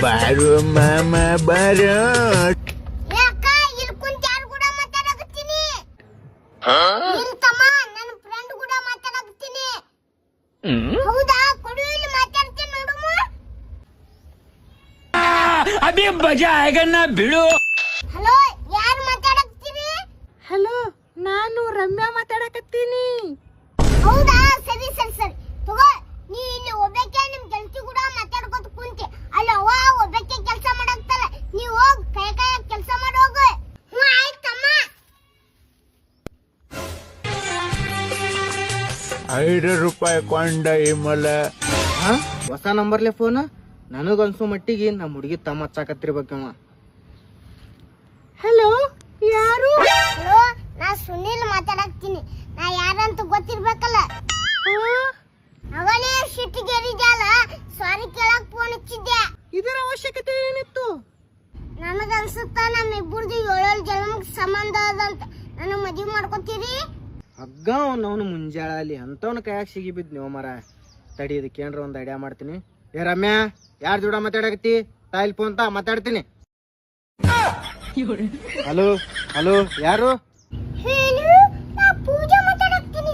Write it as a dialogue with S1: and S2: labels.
S1: ಬಾರೋ ಮಾಮ ಬಾರೋ.
S2: ಯಾಕ ಇಲ್ಲಿ ಕುಂತ ಯಾರು ಕೂಡ ಮಾತಾಡಕತ್ತೀನಿ? ನಿನ್ ತಮ್ಮ ನನ್ನ ಫ್ರೆಂಡ್ ಕೂಡ ಮಾತಾಡಕತ್ತೀನಿ. ಹೌದಾ? ಕೊಡು ಇಲ್ಲಿ ಮಾತಾಡ್ತೀನಿ ನೋಡುಮ.
S3: ಅಭಿ ಮಜಾ ಆಗ ಬಿಡು.
S2: ಹಲೋ, ಯಾರು ಮಾತಾಡಕತ್ತೀರಿ?
S4: ಹಲೋ, ನಾನು ರಮ್ಯಾ ಮಾತಾಡಕತ್ತೀನಿ.
S2: ಹೌದಾ? ಸರಿ ಸರಿ ಸರಿ ತಗೋ. ನೀ ಇಲ್ಲಿ ಒಬ್ಬಕ್ಕೆ ನಿಮ್ ಗೆಳತಿ ಕೂಡ ಮಾತಾಡ್ಕೊತ ಕುಂತಿ. ಅಲ್ಲಿ ಅವ್ವ ಒಬ್ಬಕ್ಕೆ ಕೆಲಸ ಮಾಡಾಕ್ತಾರ. ನೀ ಹೋಗ್ ಕೈ ಕೆಲಸ ಮಾಡಿ ಹೋಗು. ಹ್ಞೂ ಆಯ್ತಮ್ಮ.
S1: 5 ರೂಪಾಯಿ ಕೊಂಡ ಇಮಲ.
S5: ಹೊಸ ನಂಬರ್ಲೆ ಫೋನ್. ನನಗನ್ಸೋ ಮಟ್ಟಿಗೆ ನಮ್ಮ ಹುಡುಗಿ ತಮ್ಮ ಹಚ್ಚಾಕತ್ತಿರ್ಬೇಕವ.
S4: ಹಲೋ, ಯಾರು?
S2: ಹಲೋ, ನಾ ಸುನಿಲ್ ಮಾತಾಡಕ್ತೀನಿ. ನಾ ಯಾರಂತ ಗೊತ್ತಿರ್ಬೇಕಲ್ಲ. ಅವನೇ ಸಿಟ್ಟಿಗೇರಿದ್ಯಾಲ, ಸಾರಿ ಕೇಳಕ್ ಫೋನ್ ಹಚ್ಚಿದ್ದೆ.
S4: ಇದರ ಅವಶ್ಯಕತೆ ಏನಿತ್ತು?
S2: ನನಗನ್ಸುತ್ತ ನಮ್ಮಿಬ್ಬರದು 7 ಜನ್ಮಕ್ ಸಂಬಂಧ ಅದಂತ. ನನಗ್ ಮದ್ವಿ ಮಾಡ್ಕೊತೀರಿ?
S5: ಹಗ್ಗ ಅವನು ಮುಂಜಾಳಲ್ಲಿ ಅಂತವನ ಕೈಯಾಗ ಸಿಗಿ ಬಿದ್ ನೀವು ಮರ. ತಡಿ, ಇದಕ್ಕೇನ್ರ ಒಂದು ಐಡಿಯಾ ಮಾಡ್ತೀನಿ. ಏ ರಮ್ಯಾ, ಯಾರ್ ಜೋಡ ಮಾತಾಡಕತ್ತಿ? ತಾಯಿಲ್ ಫೋನ್ ತಾ ಮಾತಾಡ್ತೀನಿ. ಹಲೋ ಹಲೋ, ಯಾರು?
S2: ಹೇಳು, ನಾ ಪೂಜೆ ಮಾತಾಡಕ್ತೀನಿ.